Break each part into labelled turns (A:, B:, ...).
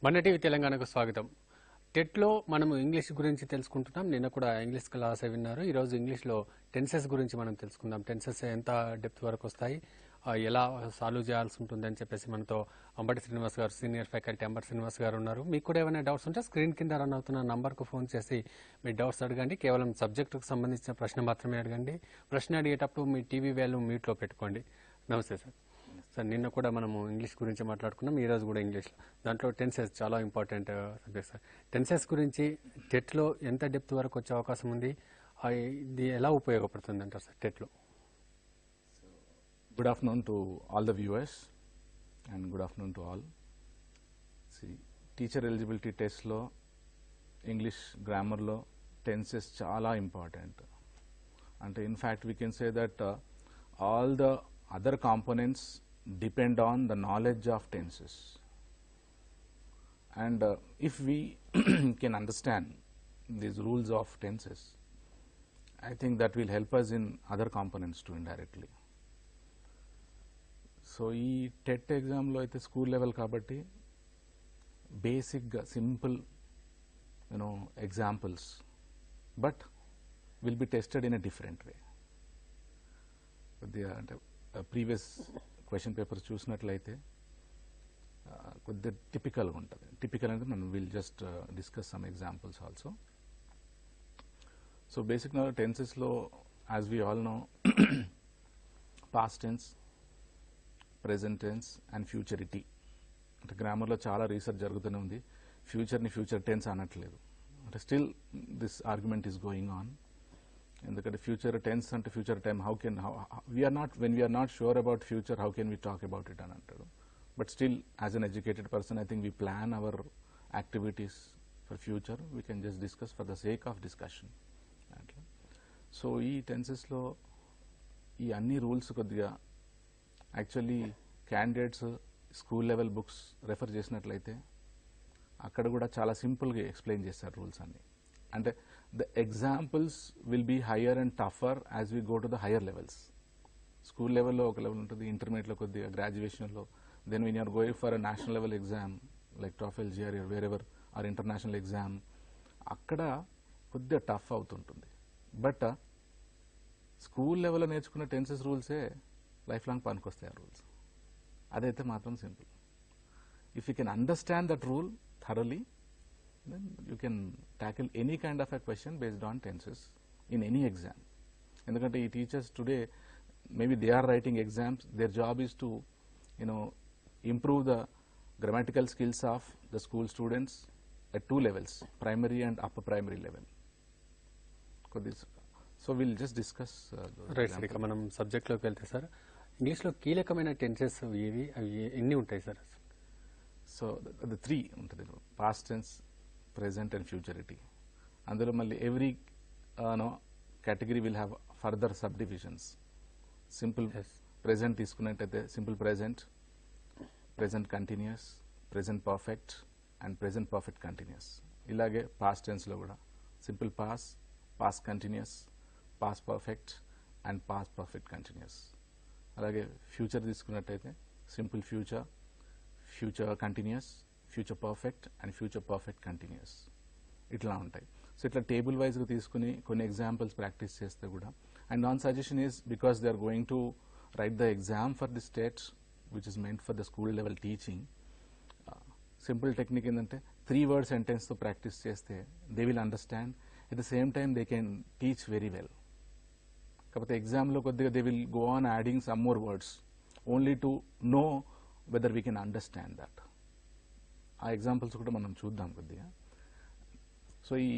A: మన టీవీ తెలంగాణకు స్వాగతం. టెట్లో మనము ఇంగ్లీష్ గురించి తెలుసుకుంటున్నాం. నిన్న కూడా ఇంగ్లీష్ క్లాస్ విన్నారు. ఈరోజు ఇంగ్లీష్లో టెన్సెస్ గురించి మనం తెలుసుకుందాం. టెన్సెస్ ఎంత డెప్త్ వరకు వస్తాయి, ఎలా సాల్వ్ చేయాల్సి ఉంటుంది అని చెప్పేసి మనతో అంబటి శ్రీనివాస్ గారు, సీనియర్ ఫ్యాకల్టీ అంబటి శ్రీనివాస్ గారు ఉన్నారు. మీకు కూడా ఏమైనా డౌట్స్ ఉంటే స్క్రీన్ కింద రన్ అవుతున్న నంబర్కు ఫోన్ చేసి మీ డౌట్స్ అడగండి. కేవలం సబ్జెక్టుకు సంబంధించిన ప్రశ్న మాత్రమే అడగండి. ప్రశ్న అడిగేటప్పుడు మీ టీవీ వాల్యూ మ్యూట్లో పెట్టుకోండి. నమస్తే సార్. సార్, నిన్న కూడా మనము ఇంగ్లీష్ గురించి మాట్లాడుకున్నాం, ఈరోజు కూడా ఇంగ్లీష్లో. దాంట్లో టెన్సెస్ చాలా ఇంపార్టెంట్ సబ్జెక్ట్ సార్. టెన్సెస్ గురించి టెట్లో ఎంత డెప్త్ వరకు వచ్చే అవకాశం ఉంది, ఇది ఎలా ఉపయోగపడుతుంది అంటారు సార్ టెట్లో?
B: Good afternoon to all the viewers and good afternoon to all. See, teacher eligibility test lo English grammar lo tenses chala important. And in fact we can say that all the other components depend on the knowledge of tenses. And if we can understand these rules of tenses, I think that will help us in other components too indirectly. So ఈ TET ఎగ్జామ్లో అయితే school level కాబట్టి బేసిక్గా simple examples, but will be tested in a different way. కొద్దిగా అంటే previous question papers చూసినట్లయితే కొద్దిగా టిపికల్గా ఉంటుంది. టిపికల్ అంటే మనం will just discuss some examples also. So basic టెన్సెస్లో as we all know past tense, present tense and futurity. అంటే గ్రామర్లో చాలా రీసెర్చ్ జరుగుతూనే ఉంది. ఫ్యూచర్ని ఫ్యూచర్ టెన్స్ అనట్లేదు. అంటే still this argument is going on. ఎందుకంటే ఫ్యూచర్ టెన్స్ అంటే future time how can when we are not sure about future how can we talk about it అని అంటాడు. But still as an educated person I think we plan our activities for future. We can just discuss for the sake of discussion అట్లా. So ఈ టెన్సెస్లో ఈ అన్ని rules కొద్దిగా actually candidates school level books refer చేసినట్లయితే అక్కడ కూడా చాలా సింపుల్గా ఎక్స్ప్లెయిన్ చేస్తారు రూల్స్ అన్ని. అంటే the examples will be higher and tougher as we go to the higher levels. School లెవెల్లో ఒక లెవెల్ ఉంటుంది, ఇంటర్మీడియట్లో కొద్దిగా, గ్రాడ్యుయేషన్లో, then when you're going for a national level exam like TOEFL, GRE where ever are international exam, అక్కడ కొద్దిగా tough అవుతుంటుంది. But school లెవెల్లో నేర్చుకున్న టెన్సెస్ రూల్సే లైఫ్ లాంగ్ పనికొస్తాయి ఆ రూల్స్. అదైతే మాత్రం simple. If you can understand that rule thoroughly, then you can tackle any kind of a question based on tenses in any exam. ఎందుకంటే ఈ teachers today maybe they are writing exams, their job is to improve the grammatical skills of the school students at two levels, primary and upper primary level. So we'll just discuss
A: right sir. ఇక మనం సబ్జెక్ట్లోకి వెళ్తే sir, ఇంగ్లీష్లో కీలకమైన tenses ఏవి, అవి ఎన్ని ఉంటాయి sir?
B: So the three ఉంటుంది, past tense, present and futurity. అందులో మళ్ళీ every category will have further sub divisions. Simple present తీసుకున్నట్టయితే simple present, present continuous, present perfect and present perfect continuous. ఇలాగే పాస్ట్ టెన్స్లో కూడా simple pass, past continuous, past perfect and past perfect continuous. అలాగే future తీసుకున్నట్టయితే simple future, future continuous, future perfect and future perfect continuous. ఇట్లా ఉంటాయి. So ఇట్లా table వైజ్గా తీసుకుని కొన్ని ఎగ్జాంపుల్స్ ప్రాక్టీస్ చేస్తే కూడా, and non suggestion is because they are going to write the exam for the state which is meant for the school level teaching. Simple technique ఏంటంటే 3 word sentence తో practice చేస్తే they will understand, at the same time they can teach very well. కాకపోతే ఎగ్జామ్లో కొద్దిగా they will go on adding some more words only to know whether we can understand that. ఆ examples కూడా మనం చూద్దాం కొద్దిగా. సో ఈ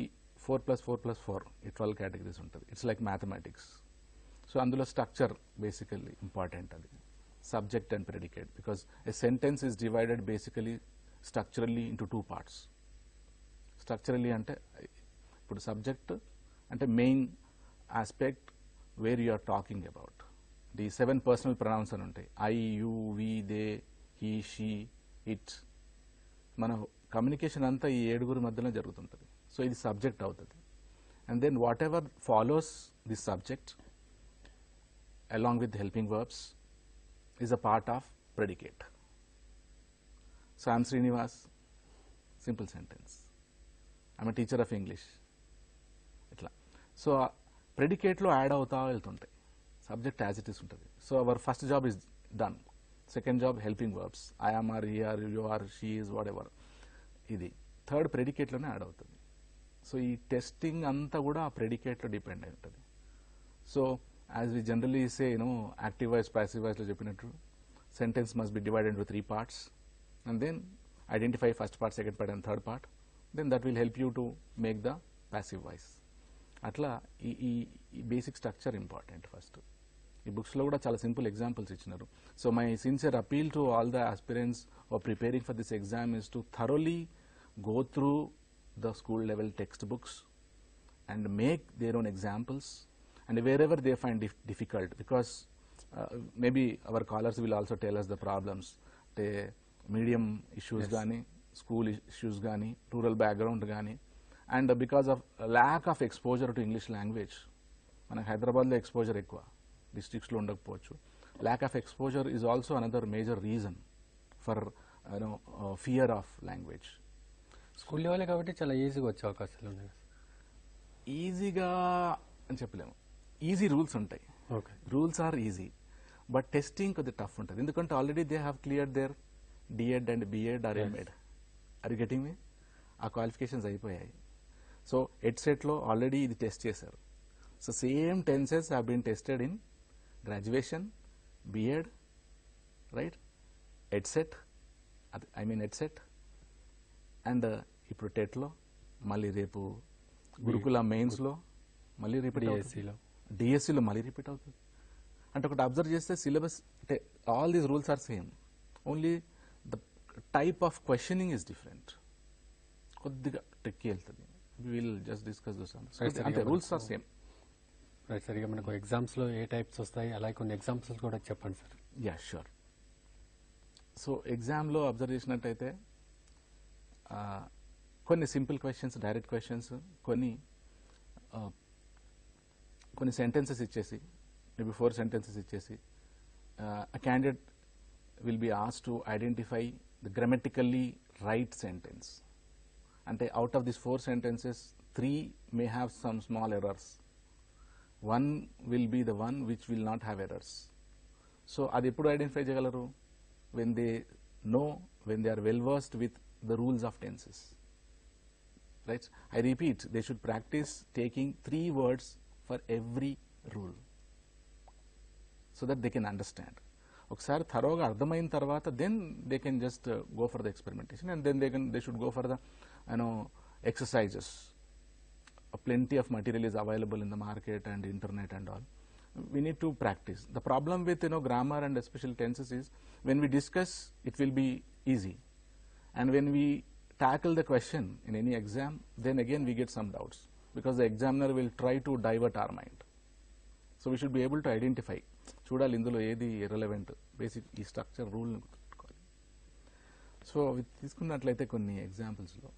B: 4+4+4 ఈ 12 కేటగిరీస్ ఉంటుంది. It's like mathematics. సో అందులో స్ట్రక్చర్ బేసికల్లీ ఇంపార్టెంట్. అది subject and predicate, because a sentence is divided basically structurally into two parts. Structurally ante ippudu subject ante main aspect where you are talking about. The 7 personal pronouns అని ఉంటాయి, I, you, we, they, he, she, it. మన communication అంతా ఈ 7 మధ్యలో జరుగుతుంటుంది. So ఇది subject అవుతుంది. And then whatever follows this subject along with helping verbs is a part of predicate. So I am Srinivas, simple sentence. I'm a teacher of English ఇట్లా. So ప్రెడికేట్లో add అవుతా వెళ్తుంటాయి, subject as it is ఉంటుంది. So our first job is done. Second job helping verbs, I am are, he are, you are, she is, whatever. ఇది third ప్రెడికేట్లోనే add అవుతుంది. So ఈ testing అంతా కూడా ఆ ప్రెడికేట్లో డిపెండ్ అయి ఉంటుంది. So as we generally say active voice, passive వాయిస్లో చెప్పినట్టు sentence must be divided into 3 parts, and then identify first part, second part and third part. Then that will help you to make the passive voice. అట్లా ఈ basic structure important. First ఈ బుక్స్లో కూడా చాలా simple examples ఇచ్చినారు. So my sincere appeal to all the aspirants are preparing for this exam is to thoroughly go through the school level text books and make their own examples, and wherever they find difficult, because maybe our callers will also tell us the problems, the medium issues gaani, school issues gaani, rural background gaani, and because of lack of exposure to English language, manaku Hyderabad lo exposure ekkuva, districts lo undakapochu. Lack of exposure is also another major reason for fear of language.
A: School level కాబట్టి చాలా ఈజీగా వచ్చే అవకాశాలు ఉన్నాయి.
B: ఈజీగా అని చెప్పలేము, easy rules ఉంటాయి.
A: Okay,
B: rules are easy, but testing కొద్దిగా టఫ్ ఉంటుంది. ఎందుకంటే already they have cleared their DEd and BEd or MEd. Or getting me? ఆ క్వాలిఫికేషన్స్ అయిపోయాయి. సో ఎడ్సెట్లో ఆల్రెడీ ఇది టెస్ట్ చేశారు. So same tenses have been tested in graduation, BEd, right, EdCET, I mean EdCET, and ఇప్పుడు టెట్లో, మళ్ళీ రేపు గురుకుల మెయిన్స్లో, మళ్ళీ రిపీట్
A: డిఎస్సిలో,
B: డిఎస్సిలో మళ్ళీ రిపీట్ అవుతుంది. అంటే ఒకటి అబ్జర్వ్ చేస్తే సిలబస్ అంటే all these rules are same, only the type of questioning is different. కొద్దిగా ట్రిక్కీ వెళ్తుంది. విల్ జస్ట్ డిస్కస్ దోస్ అంటే rules are same.
A: Right sir. ఇక మనకు ఎగ్జామ్స్లో ఏ టైప్స్ వస్తాయి, అలాగే కొన్ని ఎగ్జాంపుల్స్ కూడా చెప్పండి సార్.
B: Yeah sure. సో ఎగ్జామ్లో అబ్జర్వ్ చేసినట్టయితే కొన్ని సింపుల్ క్వశ్చన్స్, డైరెక్ట్ క్వశ్చన్స్, కొన్ని సెంటెన్సెస్ ఇచ్చేసి, మేబీ 4 sentences ఇచ్చేసి, a candidate will be asked to identify the grammatically right sentence. అంటే out of these 4 sentences, 3 may have some small errors. 1 will be the one which will not have errors. So అది ఎప్పుడు identify చేయగలరు? when they are well versed with the rules of tenses. Right? I repeat, they should practice taking 3 words for every rule so that they can understand. ఒకసారి థరోగా అర్థమైన తర్వాత then they can just go for the experimentation, and then they should go for the exercises. Plenty of material is available in the market and internet and all. We need to practice. The problem with grammar and especially tenses is when we discuss it will be easy, and when we tackle the question in any exam, then again we get some doubts because the examiner will try to divert our mind. So we should be able to identify, చూడాలి ఇందులో ఏది irrelevant, basic ఈ structure రూల్ని గుర్తుపెట్టుకోవాలి. So తీసుకున్నట్లయితే కొన్ని ఎగ్జాంపుల్స్లో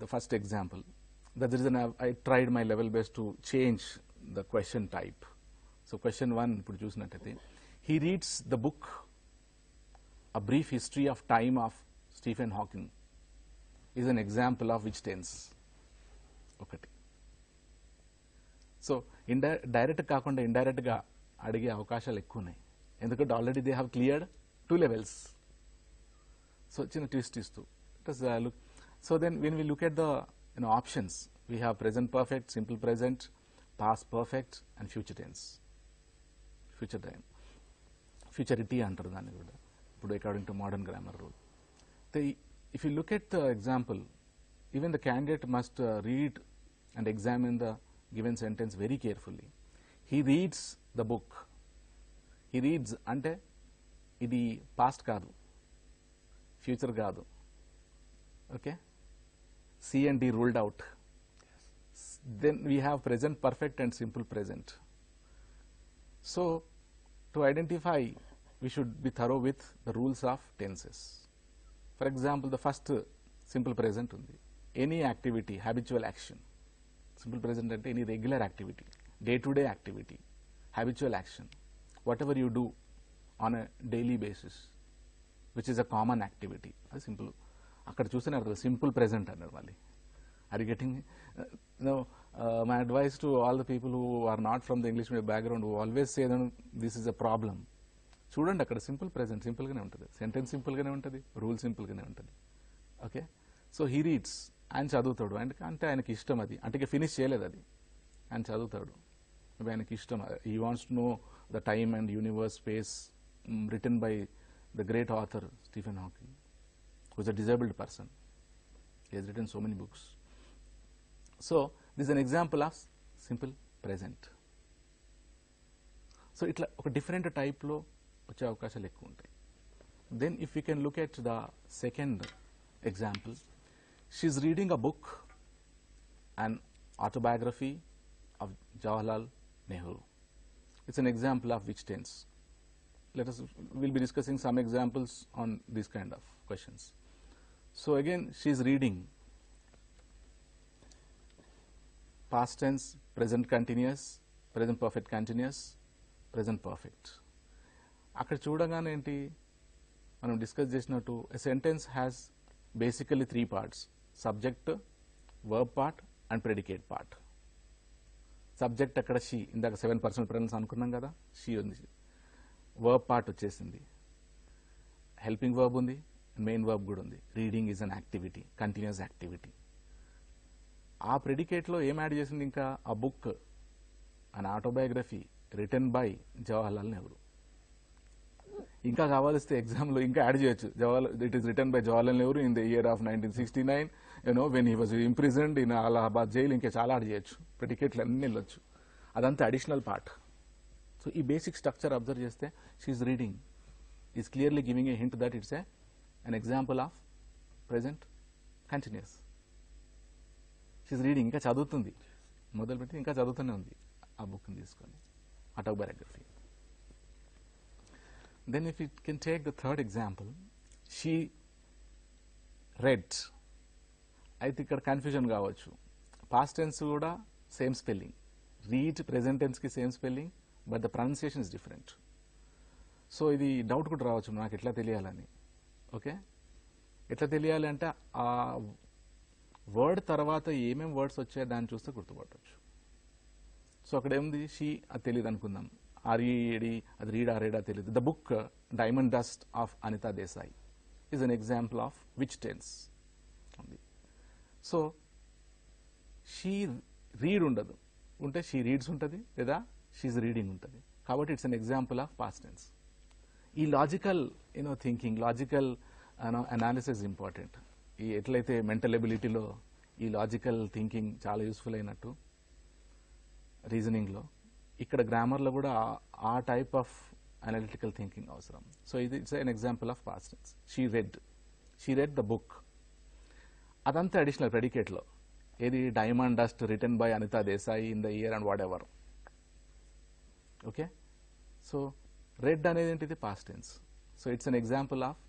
B: the first example, that the reason I tried my level best to change the question type. So question 1 ఇప్పుడు చూసినట్టయితే, he reads the book A Brief History of Time of Stephen Hawking is an example of which tense? ఒకటి. So direct కాకుండా ఇండైరెక్ట్గా అడిగే అవకాశాలు ఎక్కువ ఉన్నాయి, ఎందుకంటే already they have cleared 2 levels. So చిన్న ట్విస్ట్ ఇస్తూ look. So then when we look at the options, we have present perfect, simple present, past perfect and future tense. Future time, futurity అంటారు దాన్ని కూడా ఇప్పుడు according to modern grammar rule. If you look at the example, even the candidate must read and examine the given sentence very carefully. He reads the book. He reads అంటే ఇది past కాదు, future కాదు. Okay? C and D ruled out. Then we have present perfect and simple present. So to identify, we should be thorough with the rules of tenses. For example, the first simple present undi, any activity, habitual action. Simple present ante any regular activity, day to day activity, habitual action, whatever you do on a daily basis. Which is a common activity. అది simple. అక్కడ చూస్తేనే అర్థం simple present అన్నారు మళ్ళీ. Are you getting me? No, my advice to all the people who are not from the English medium background, who always say that this is a problem. చూడండి అక్కడ simple present సింపుల్గానే ఉంటుంది, sentence సింపుల్గానే ఉంటుంది, rule సింపుల్గానే ఉంటుంది. Okay, so he reads, ఆయన చదువుతాడు. అంటే ఆయనకి ఇష్టం అది, అంటే ఫినిష్ చేయలేదు అది, ఆయన చదువుతాడు. ఆయనకి ఇష్టం, he wants to know the time and universe space written by the great author Stephen Hawking, who is a disabled person. He has written so many books. So this is an example of simple present. So itla oka different type lo vache avakashalu ekku untayi. Then if we can look at the second example, she is reading a book, an autobiography of Jawaharlal Nehru. It's an example of which tense? We'll be discussing some examples on these kind of questions. So again, she is reading. Past tense, present continuous, present perfect continuous, present perfect. అక్కడ చూడగానే ఏంటి మనం discuss చేసినట్టు, a sentence has basically 3 parts: subject, verb part and predicate part. Subject అక్కడ she, ఇందాక 7% presence అనుకున్నాం కదా, she ఉంది. వర్బ్ పార్ట్ వచ్చేసింది, హెల్పింగ్ వర్బ్ ఉంది, మెయిన్ వర్బ్ కూడా ఉంది. Reading is an activity, continuous activity. ఆ ప్రెడికేట్లో ఏం యాడ్ చేసింది ఇంకా? ఆ book, an autobiography written by Jawaharlal Nehru. ఇంకా కావాల్స్తే ఎగ్జామ్లో ఇంకా యాడ్ చేయొచ్చు. It is written by Jawaharlal Nehru in the year of 1969, when he was imprisoned in Allahabad jail. ఇంకా చాలా యాడ్ చేయొచ్చు, ప్రెడికేట్లు అన్నీ వెళ్ళొచ్చు. అదంతా అడిషనల్ పార్ట్. సో ఈ బేసిక్ స్ట్రక్చర్ అబ్జర్వ్ చేస్తే, she is reading is clearly giving a hint that it's an example of present continuous. She is reading, ఇంకా చదువుతుంది, మొదలుపెట్టి ఇంకా చదువుతూనే ఉంది ఆ బుక్ని తీసుకొని, autobiography. Then if we can take the third example, she read. అయితే ఇక్కడ కన్ఫ్యూజన్ కావచ్చు. పాస్ట్ టెన్స్ కూడా సేమ్ స్పెల్లింగ్, రీడ్ ప్రెజెంట్ టెన్స్కి same spelling, but the pronunciation is different. So ఇది డౌట్ కూడా రావచ్చు, నాకు ఎట్లా తెలియాలని. ఓకే, ఎట్లా తెలియాలి అంటే ఆ వర్డ్ తర్వాత ఏమేమి వర్డ్స్ వచ్చాయో దాన్ని చూస్తే గుర్తుపట్టవచ్చు. సో అక్కడ ఏముంది? షీ, అది తెలియదు అనుకుందాం. ఆర్ఈడి, అది రీడ్ ఆరేడా తెలియదు. The book Diamond Dust of Anita Desai is an example of which tense ఉంది. సో షీ రీడ్ ఉండదు, ఉంటే షీ రీడ్స్ ఉంటుంది, లేదా షీఈ్ రీడింగ్ ఉంటుంది. కాబట్టి it's an example of past tense. ఈ logical thinking, logical analysis important. ఈ ఎట్లయితే మెంటల్ ఎబిలిటీలో ఈ లాజికల్ థింకింగ్ చాలా యూస్ఫుల్ అయినట్టు రీజనింగ్లో, ఇక్కడ గ్రామర్లో కూడా ఆ టైప్ ఆఫ్ అనలిటికల్ థింకింగ్ అవసరం. సో ఇది it's an example of past tense. She read the book. అదంతా అడిషనల్ ప్రెడికేట్లో. ఏది? Diamond Dust written by Anita Desai in the year and whatever. Okay, so read అనేది ఏంటిది? Past tense. So it's an example of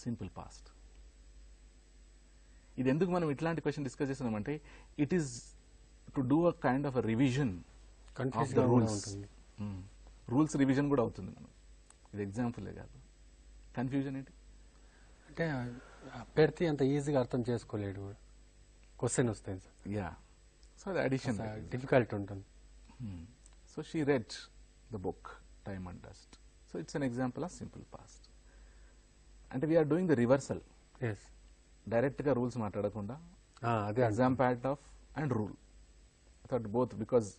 B: simple past. ఇది ఎందుకు మనం ఇట్లాంటి question discuss చేస్తున్నామంటే, it is to do a kind of a revision of the rules. Rules revision కూడా అవుతుంది మనం. ఇది ఎగ్జాంపులే కాదు. కన్ఫ్యూజన్ ఏంటి
A: అంటే అభ్యర్థి అంత ఈజీగా అర్థం చేసుకోలేడు, క్వశ్చన్ వస్తాయి సార్.
B: యా, సో అది అడిషన్
A: డిఫికల్ట్ ఉంటుంది.
B: So she read the book Diamond dust. So it's an example of simple past. అంటే వీఆర్ డూయింగ్ ద రివర్సల్. డైరెక్ట్గా రూల్స్ మాట్లాడకుండా
A: అదే
B: exam Pat of and rule. I thought both, because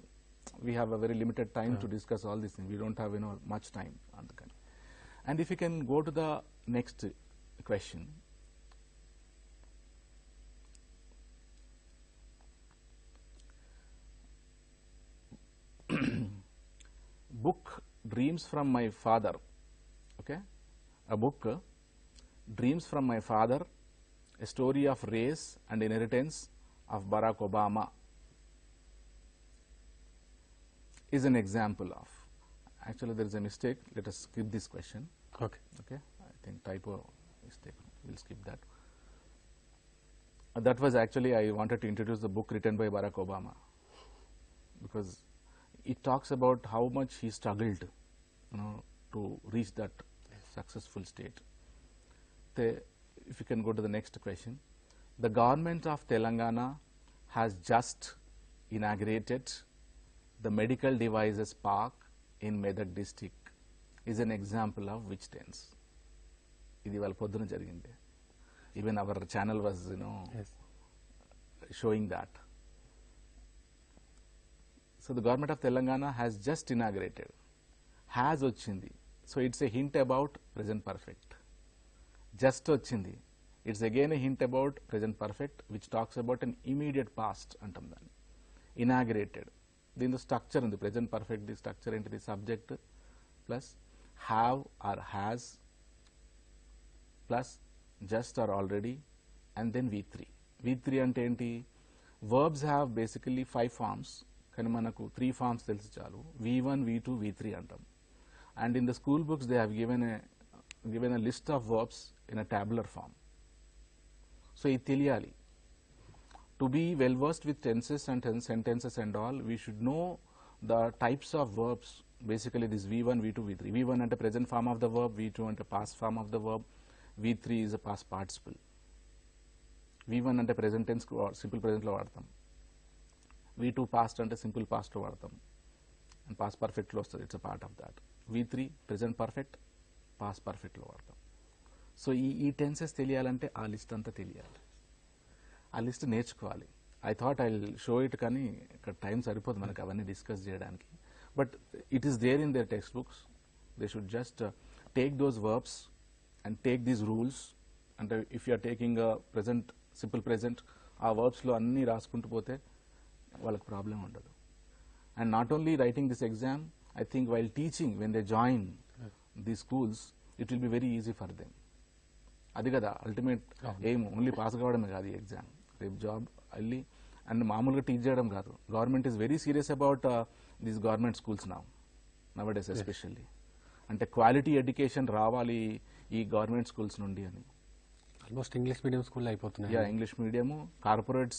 B: we have a very limited time to discuss all these things. We don't have much time on the kind. And if you can go to the next question. Book Dreams from My Father. Okay, a book, Dreams from My Father, a story of race and inheritance of Barack Obama, is an example of. Actually there is a mistake, let us skip this question. Okay, I think typo mistake, we'll skip that. That was actually, I wanted to introduce the book written by Barack Obama, because it talks about how much he struggled to reach that successful state. If you can go to the next question. The government of Telangana has just inaugurated the medical devices park in Medak district is an example of which tense? ఇది వాళ్ళ పొద్దున జరిగింది. Even our channel was,
A: Yes.
B: showing that. So the government of Telangana has just inaugurated. Has వచ్చింది. So it's a hint about present perfect. Just వచ్చింది. It's again a hint about present perfect which talks about an immediate past అంటాం దాన్ని. Inaugurated. దీంతో structure ఉంది. Present perfect the structure ఏంటిది? Subject plus have or has plus just or already and then V3. V3 అంటే ఏంటి? Verbs have basically 5 forms, కానీ మనకు 3 forms తెలిసి చాలు. V1, V2, V3 అంటాం. And in the school books they have given a list of verbs in a tabular form. So ఇది తెలియాలి. To be well versed with tenses and sentences and all, we should know the types of verbs. Basically, this V1, V2, V3. V1 ante present form of the verb, V2 ante past form of the verb, V3 is a past participle. V1 ante present tense simple present lo vaadtam. V2 past ante simple past lo vaadtam. And past perfect lo vastadi, it's a part of that. V3 present perfect, past perfect lo vaadtam. So ee tenses teliyalante aa list anta teliyali. ఆ list నేర్చుకోవాలి. I thought I show it, కానీ ఇక్కడ time సరిపోదు మనకు అవన్నీ discuss చేయడానికి. But it is there in their text books. They should just take those verbs and take these rules. అంటే if you're taking present, simple present, ఆ వర్బ్స్లో అన్నీ రాసుకుంటూ పోతే వాళ్ళకి ప్రాబ్లం ఉండదు. And not only writing this exam, I think while teaching when they join the schools it will be very easy for them. అది కదా అల్టిమేట్ ఎయిమ్. ఓన్లీ పాస్ కావడమే కాదు ఈ ఎగ్జామ్. రేపు జాబ్ వెళ్ళి అండ్ మామూలుగా టీచ్ చేయడం కాదు. Government is very serious about these government schools nowadays especially. అంటే క్వాలిటీ ఎడ్యుకేషన్ రావాలి ఈ గవర్నమెంట్ స్కూల్స్ నుండి అని.
A: ఆల్మోస్ట్ ఇంగ్లీష్ మీడియం స్కూల్ అయిపోతున్నాయి.
B: ఇంగ్లీష్ మీడియం కార్పొరేట్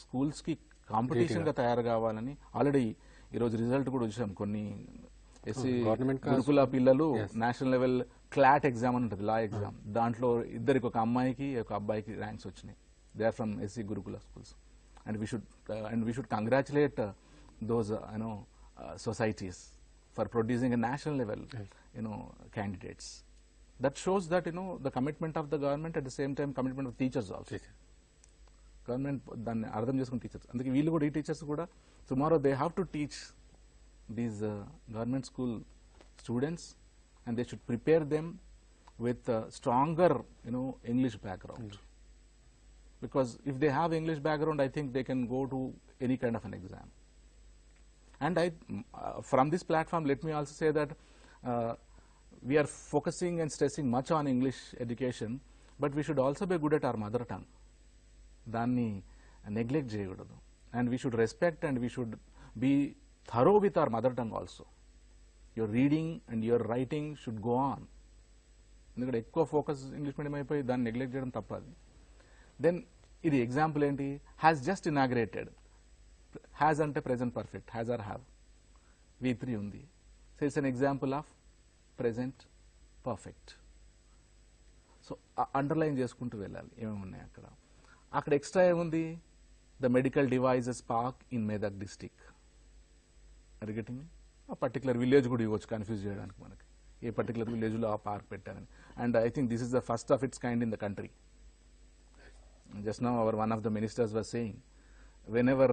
B: స్కూల్స్కి కాంపిటీషన్గా తయారు కావాలని ఆల్రెడీ ఈరోజు రిజల్ట్ కూడా వచ్చాం. కొన్ని ఎస్సీ గురుకుల పిల్లలు నేషనల్ లెవెల్ క్లాట్ ఎగ్జామ్ అని ఉంటుంది, లా ఎగ్జామ్. దాంట్లో ఇద్దరికి, ఒక అమ్మాయికి ఒక అబ్బాయికి ర్యాంక్స్ వచ్చినాయి. దే ఆర్ ఫ్రమ్ ఎస్సీ గురుకుల schools. And we should congratulate those societies for producing a national level candidates. That shows that the commitment of the government, at the same time commitment of teachers also. Government దాన్ని అర్థం చేసుకుని teachers, అందుకే వీళ్ళు కూడా, ఈ teachers కూడా tomorrow they have to teach these government school students and they should prepare them with stronger English background. Because if they have English background, I think they can go to any kind of an exam. And from this platform, let me also say that we are focusing and stressing much on English education, but we should also be good at our mother tongue. Danni neglect cheyakudadu. And we should respect and we should be thorough with our mother tongue also. Your reading and your writing should go on. ఎందుకంటే ఎక్కువ focus English medium అయిపోయి దాన్ని neglect చేయడం తప్పది. Then ఇది example ఏంటి? Has just inaugurated. Has అంటే present perfect, has or have. V3 ఉంది. So it's an example of present perfect. So underline చేసుకుంటూ వెళ్ళాలి ఏమేమి ఉన్నాయి అక్కడ. అక్కడ ఎక్స్ట్రా ఏముంది? The medical devices park in Medak district. అది గెటింగ్ ఆ పర్టికులర్ విలేజ్ కూడా ఇవ్వచ్చు కన్ఫ్యూజ్ చేయడానికి మనకి, ఏ పర్టికులర్ విలేజ్లో ఆ పార్క్ పెట్టారని. And I think this is the first of it's kind in the country. Just now one of the ministers was saying, whenever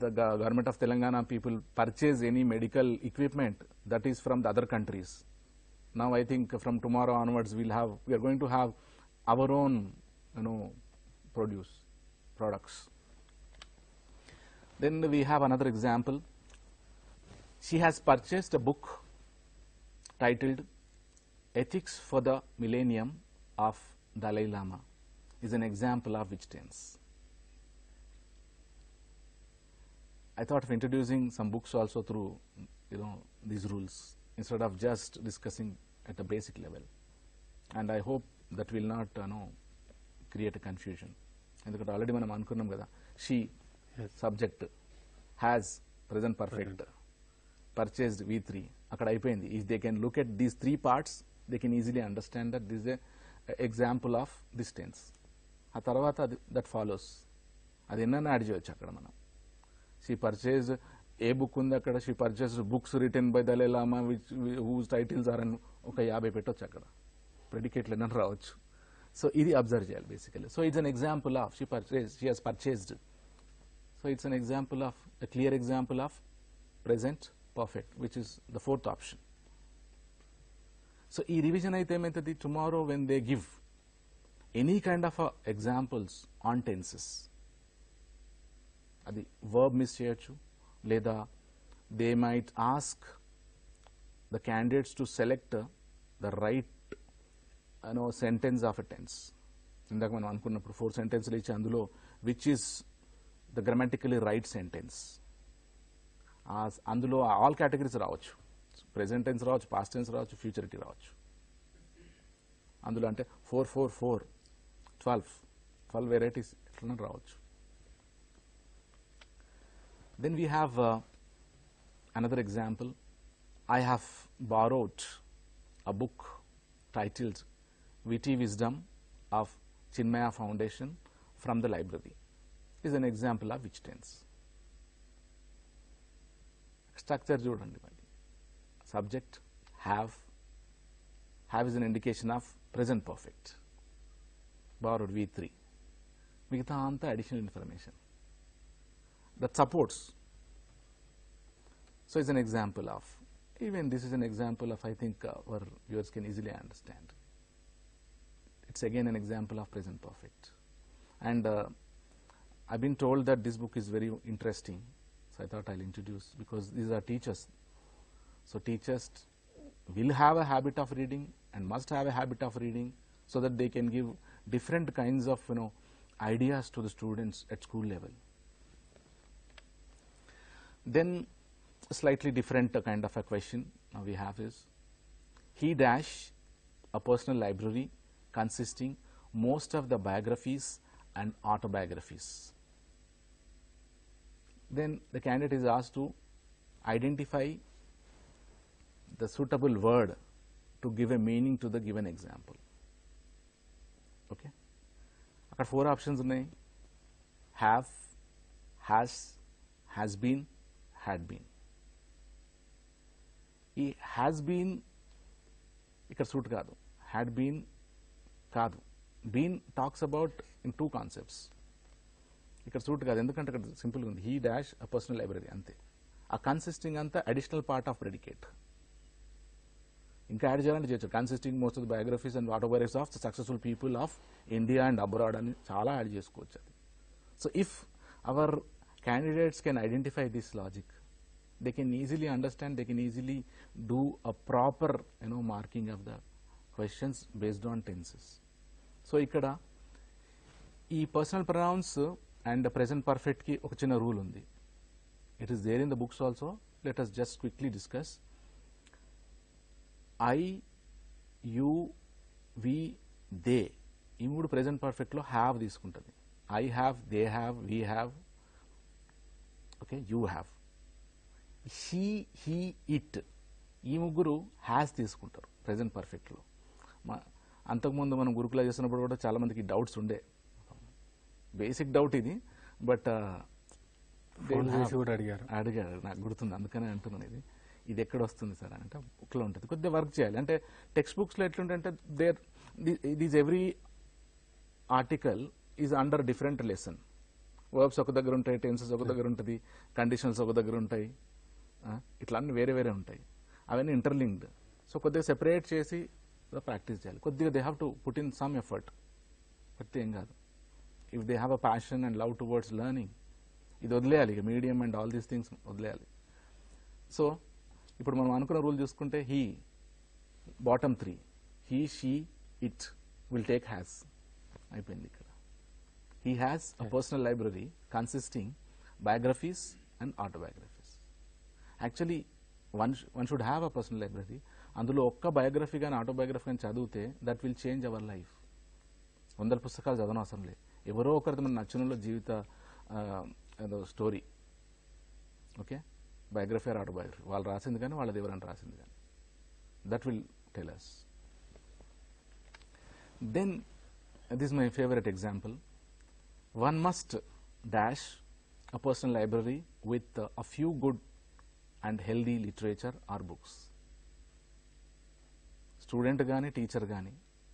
B: the government of Telangana people purchase any medical equipment, that is from the other countries. Now I think from tomorrow onwards we are going to have our own products. Then we have another example. She has purchased a book titled Ethics for the Millennium of Dalai Lama. Is an example of which tense? I thought of introducing some books also through these rules instead of just discussing at a basic level, and I hope that will not create a confusion. Endukante already manam anukunnam kada, she subject, has present perfect, purchased V3 akkada ayipoyindi. If they can look at these 3 parts, they can easily understand that this a example of this tense. ఆ తర్వాత అది that follows, అది ఎన్నైనా add చేయొచ్చు అక్కడ మనం. She purchase, A book ఉంది అక్కడ, she purchase books return by Dalai Lama which whose titles are అని ఒక 50 పెట్టొచ్చు అక్కడ, ప్రెడికేట్లు ఎన్నైనా రావచ్చు. సో ఇది అబ్జర్వ్ చేయాలి basically. So it's an example of she has purchased. So it's an example of, a clear example of present perfect, which is the 4th option. So ఈ revision అయితే ఏమవుతుంది, tomorrow when they give any kind of examples on tenses, అది verb miss చేయొచ్చు, లేదా they might ask the candidates to select the right sentence of a tense. ఇందాక మనం అనుకున్నప్పుడు 4 సెంటెన్స్లు ఇచ్చి అందులో which is the grammatically right sentence, అందులో ఆల్ కేటగిరీస్ రావచ్చు. ప్రెసెంట్ టెన్స్ రావచ్చు, పాస్ట్ టెన్స్ రావచ్చు, ఫ్యూచరిటీ రావచ్చు. అందులో అంటే 4, 4, 4, 12 వెరైటీస్ ఎట్లా రావచ్చు. Then we have another example. I have borrowed a book titled Witty Wisdom of Chinmaya Foundation from the library. Is an example of which tense. Structure చూడండి మరి. Subject have is an indication of present perfect. Borrowed V3. మిగతా అంతా additional information that supports. So it's an example of, even this is an example of, I think our viewers can easily understand. It's again an example of present perfect. And I've been told that this book is very interesting, so I thought I'll introduce, because these are teachers. So teachers will have a habit of reading and must have a habit of reading, so that they can give different kinds of ideas to the students at school level. Then a slightly different kind of a question now we have is, he dash a personal library consisting most of the biographies and autobiographies. Then the candidate is asked to identify the suitable word to give a meaning to the given example. Okay, అక్కడ 4 options ఉన్నాయి. have, has been, had been. ఈ has been ఇక్కడ suit కాదు, had been కాదు. been talks about in 2 concepts. ఇక్కడ suit కాదు, ఎందుకంటే అక్కడ సింపుల్గా ఉంది, he dash a personal library అంతే. ఆ కన్సిస్టింగ్ అంతా అడిషనల్ పార్ట్ ఆఫ్ ప్రెడికేట్. ఇంకా యాడ్ చేయాలంటే చేయొచ్చు, consisting most of the biographies and autobiographies of the successful people of India and abroad అని చాలా యాడ్ చేసుకోవచ్చు అది. So if hour candidates can identify this logic, they can easily understand, they can easily do a proper marking of the questions based on tenses. So ikkada ee personal pronouns and present perfect ki oka chinna rule undi. It is there in the books also. Let us just quickly discuss. I, you, we, they ee moodu present perfect lo have తీసుకుంటది. I have, they have, we have, okay, you have. She, he, it ఈ ముగ్గురు has తీసుకుంటారు present పర్ఫెక్ట్లో. అంతకుముందు మనం గురుకులా చేస్తున్నప్పుడు కూడా చాలా మందికి డౌట్స్ ఉండే, బేసిక్ డౌట్ ఇది, బట్ అడిగారు, నాకు గుర్తుంది, అందుకనే అంటున్నాను ఇది ఎక్కడ వస్తుంది సార్ అంటే బుక్లో ఉంటుంది. కొద్దిగా వర్క్ చేయాలి. అంటే టెక్స్ట్ బుక్స్లో ఎట్లుంటే అంటే these every article is under different lesson. Verbs ఒక దగ్గర ఉంటాయి, టెన్సెస్ ఒక దగ్గర ఉంటుంది, కండిషనల్స్ ఒక దగ్గర ఉంటాయి, ఇట్లా అన్ని వేరే వేరే ఉంటాయి, అవన్నీ ఇంటర్లింక్డ్. సో కొద్దిగా సెపరేట్ చేసి ప్రాక్టీస్ చేయాలి. కొద్దిగా they have to put in some effort, పడితే ఏం కాదు. If they have a passion and love towards learning, ఇది వదిలేయాలి, ఇక medium and all these things వదిలేయాలి. సో ఇప్పుడు మనం అనుకున్న రూల్ చూసుకుంటే, he bottom 3, he, she, it will take has, అయిపోయింది ఇక్కడ. He has a personal library consisting biographies and autobiographies. Actually, one should have a personal library. అందులో ఒక్క biography కానీ ఆటోబయోగ్రఫీ కానీ చదివితే that will change our life. 100 పుస్తకాలు చదవనవసరం లేదు, ఎవరో ఒకరిది మన నచ్చిన జీవిత ఏదో story, okay, biography or autobiography, వాళ్ళు రాసింది కానీ వాళ్ళది ఎవరైనా రాసింది కానీ, that will tell us. Then this is my favorite example. One must dash a personal library with a few good and healthy literature or books. Student కానీ teacher కానీ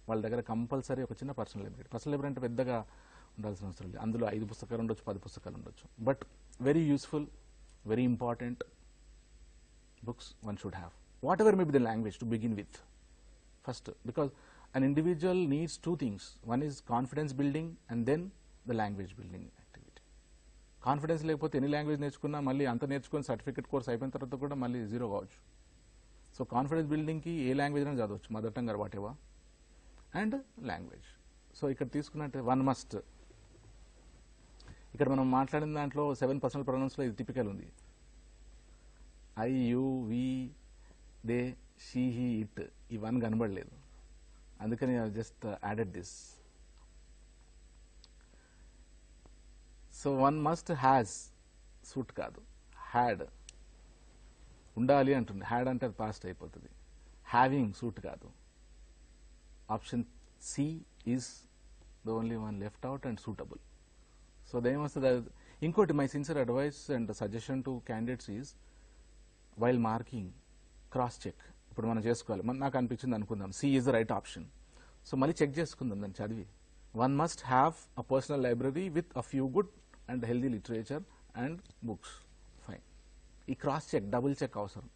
B: వాళ్ళ దగ్గర కంపల్సరీ ఒక చిన్న పర్సనల్ లైబ్రరీ అంటే పెద్దగా ఉండాల్సిన అవసరం లేదు. అందులో 5 పుస్తకాలు ఉండొచ్చు, 10 పుస్తకాలు ఉండొచ్చు. But very useful, very important books one should have. Whatever may be the language to begin with. First, because an individual needs two things. One is confidence building and then the language building activity. Confidence లేకపోతే ఎన్ని language నేర్చుకున్నా మళ్ళీ అంత నేర్చుకుని certificate course అయిపోయిన తర్వాత కూడా మళ్ళీ జీరో కావచ్చు. సో కాన్ఫిడెన్స్ బిల్డింగ్కి ఏ లాంగ్వేజ్ అయినా చదవచ్చు, mother tongue or whatever, and language. So ఇక్కడ తీసుకున్నట్టు వన్ మస్ట్, ఇక్కడ మనం మాట్లాడిన దాంట్లో 7 పర్సనల్ ప్రొనౌన్స్లో ఇది టిపికల్ ఉంది. I, you, we, they, she, he, it ఇవన్నీ కనబడలేదు, అందుకని just added this. So one must has, suit కాదు, హ్యాడ్ ఉండాలి అంటుంది. హ్యాడ్ అంటే అది పాస్ట్ అయిపోతుంది. హ్యావింగ్ సూట్ కాదు. Option C is the only one left out and suitable. So దేమొస్తుంది. ఇంకోటి my sincere advice and suggestion to candidates is while marking cross check. ఇప్పుడు మనం చేసుకోవాలి, నాకు అనిపించింది అనుకుందాం C is the right option. So మళ్ళీ చెక్ చేసుకుందాం దాన్ని చదివి. One must have a personal library with a few good and healthy literature and books. Fine. ఈ క్రాస్ చెక్, డబుల్ చెక్ అవసరం.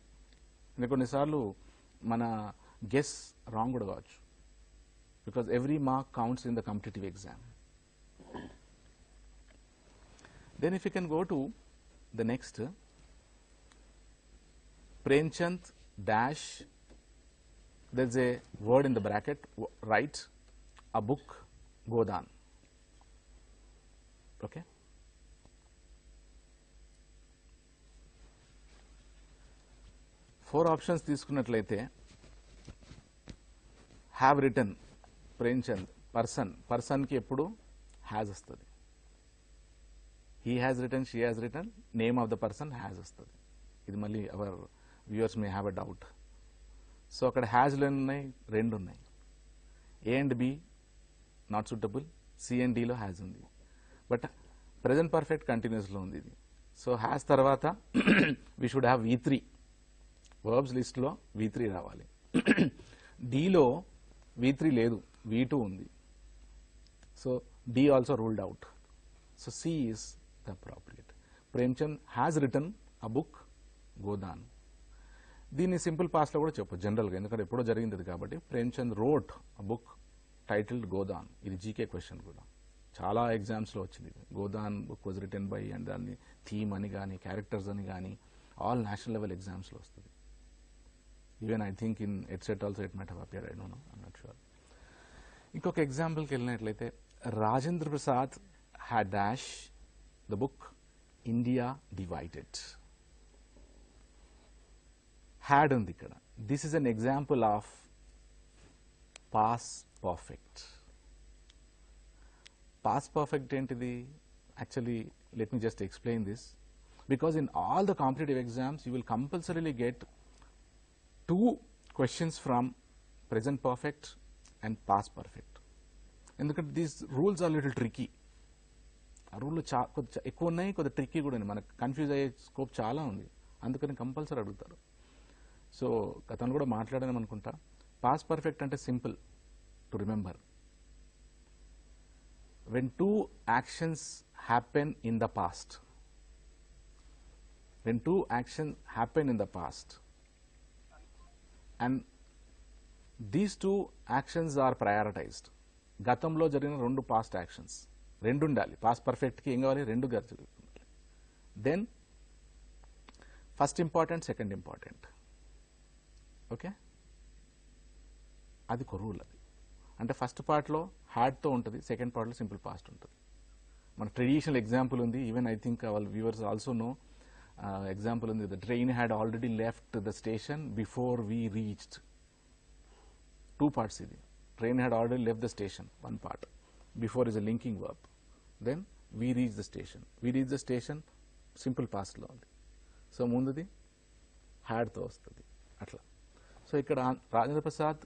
B: ఎందుకంటే కొన్నిసార్లు మన గెస్ రాంగ్ కూడా కావచ్చు, because every mark counts in the competitive exam. Then if you can go to the next, Premchand dash, there's a word in the bracket, write a book, Godan. Okay. Four options తీసుకున్నట్లయితే have written, Premchand, person కి ఎప్పుడు has వస్తుంది. He has written, she has written, name of the person has వస్తుంది. ఇది మళ్ళీ our viewers may have a doubt. So అక్కడ హ్యాజ్లు ఉన్నాయి, 2 ఉన్నాయి. A and B not suitable, C and డిలో హ్యాజ్ ఉంది. బట్ ప్రెజెంట్ పర్ఫెక్ట్ కంటిన్యూస్లో ఉంది ఇది. సో హ్యాజ్ తర్వాత we should have V3. Verbs లిస్ట్లో V3 రావాలి. డిలో V3 లేదు, V2 ఉంది. So D also ruled out. So C is the appropriate. Premchand has written a book, Godan. దీన్ని సింపుల్ పాస్ట్లో కూడా చెప్పొచ్చు జనరల్గా, ఎందుకంటే ఎప్పుడో జరిగింది కాబట్టి. Premchand wrote a book titled Godan. ఇది జీకే క్వశ్చన్ కూడా, చాలా ఎగ్జామ్స్లో వచ్చింది. Godan book was written by and దాన్ని థీమ్ అని కానీ క్యారెక్టర్స్ అని కానీ ఆల్ నేషనల్ లెవెల్ ఎగ్జామ్స్లో వస్తుంది. Even I think in etcetera also it might have appeared, I don't know, I am not sure. ఇంకొక ఎగ్జాంపుల్కి వెళ్ళినట్లయితే Rajendra Prasad had dash the book India Divided. Had ఉంది ఇక్కడ. This is an example of past perfect. Past perfect ఏంటిది? Actually, let me just explain this. Because in all the competitive exams, you will compulsorily get 2 questions from present perfect and past perfect. ఎందుకంటే these rules are little tricky. ఆ రూల్లో కొద్ది ఎక్కువ ఉన్నాయి, కొద్ది tricky కూడా ఉంది, మనకు కన్ఫ్యూజ్ అయ్యే స్కోప్ చాలా ఉంది. అందుకని కంపల్సరీ అడుగుతారు. సో గతంలో కూడా మాట్లాడాను అనుకుంటా. పాస్ట్ పర్ఫెక్ట్ అంటే simple to remember. When 2 actions happen in the past, when 2 action happen in the past and these 2 actions are prioritised. గతంలో జరిగిన 2 పాస్ట్ యాక్షన్స్, 2 ఉండాలి. పాస్ట్ పర్ఫెక్ట్కి ఏం కావాలి? 2 జరుగుతుంది. Then first important, second important. Okay, అది ఒక rule. అది అంటే ఫస్ట్ పార్ట్లో హ్యాడ్తో ఉంటుంది, సెకండ్ పార్ట్లో సింపుల్ పాస్ట్ ఉంటుంది. మన ట్రెడిషనల్ ఎగ్జాంపుల్ ఉంది. Even I think our viewers also know example ఉంది. The train had already left the station before we reached. 2 parts ఇది. Train had already left the station, 1 part. Before is a linking verb. Then we reach the station. We reach the station, simple past లో ఉంది. So ముందుది హ్యాడ్తో వస్తుంది అట్లా. So ఇక్కడ Rajendra Prasad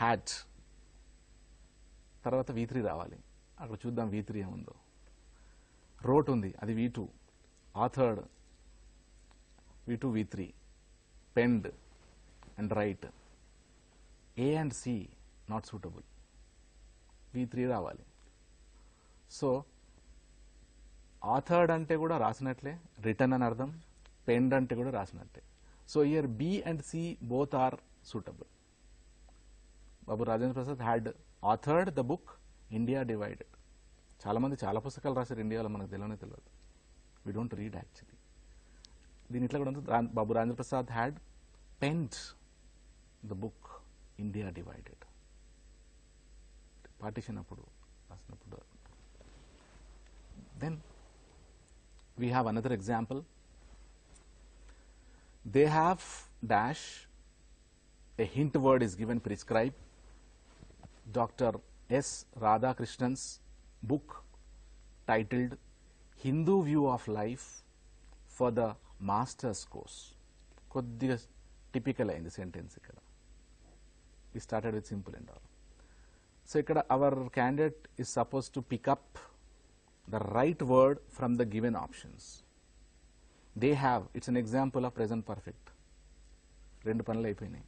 B: had తర్వాత V3 రావాలి. అక్కడ చూద్దాం V3 ఏముందో. రోట్ ఉంది, అది V2. Authored V2 V3. Penned and write. A and C not suitable. V3 రావాలి. సో ఆథర్డ్ అంటే కూడా రాసినట్లే, రిటర్న్ అని అర్థం. పెన్డ్ అంటే కూడా రాసినట్లే. So here B and C both are suitable. Babu Rajendra Prasad had authored the book India divided. చాలా మంది చాలా పుస్తకాలు రాశారు ఇండియాలో, మనకు తెలియదు. We don't read actually. దీని ఇట్లా కూడా ఉంటుంది. Babu Rajendra Prasad had penned the book India divided. Partition అప్పుడు రాసినప్పుడు. Then we have another example. They have dash, a hint word is given, prescribe. Dr. S. Radhakrishnan's book titled Hindu View of Life for the Master's Course. కొద్దిగా typical అయింది sentence ఇక్కడ. We started with simple and all. So ఇక్కడ our candidate is supposed to pick up the right word from the given options. They have, it's an example of present perfect. రెండు పనులు అయిపోయినాయి.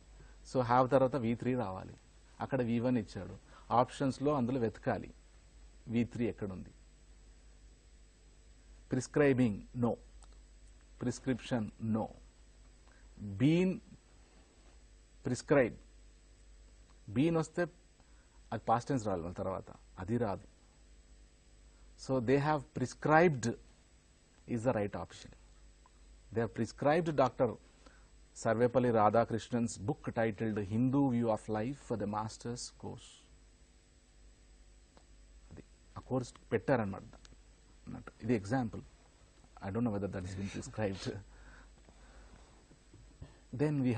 B: So have తర్వాత V3 రావాలి. అక్కడ V1 ఇచ్చాడు. ఆప్షన్స్లో అందులో వెతకాలి V3 ఎక్కడుంది. Prescribing no, prescription no, been prescribe, been వస్తే అది పాస్ట్ టెన్స్ రావాలి తర్వాత, అది రాదు. So they have prescribed is the right option. They have prescribed Dr. Sarvepalli Radhakrishnan's book titled Hindu View of Life for the Master's Course. A course పెట్టారన్నమాట. ఇది example. I don't know whether that has been prescribed. Then we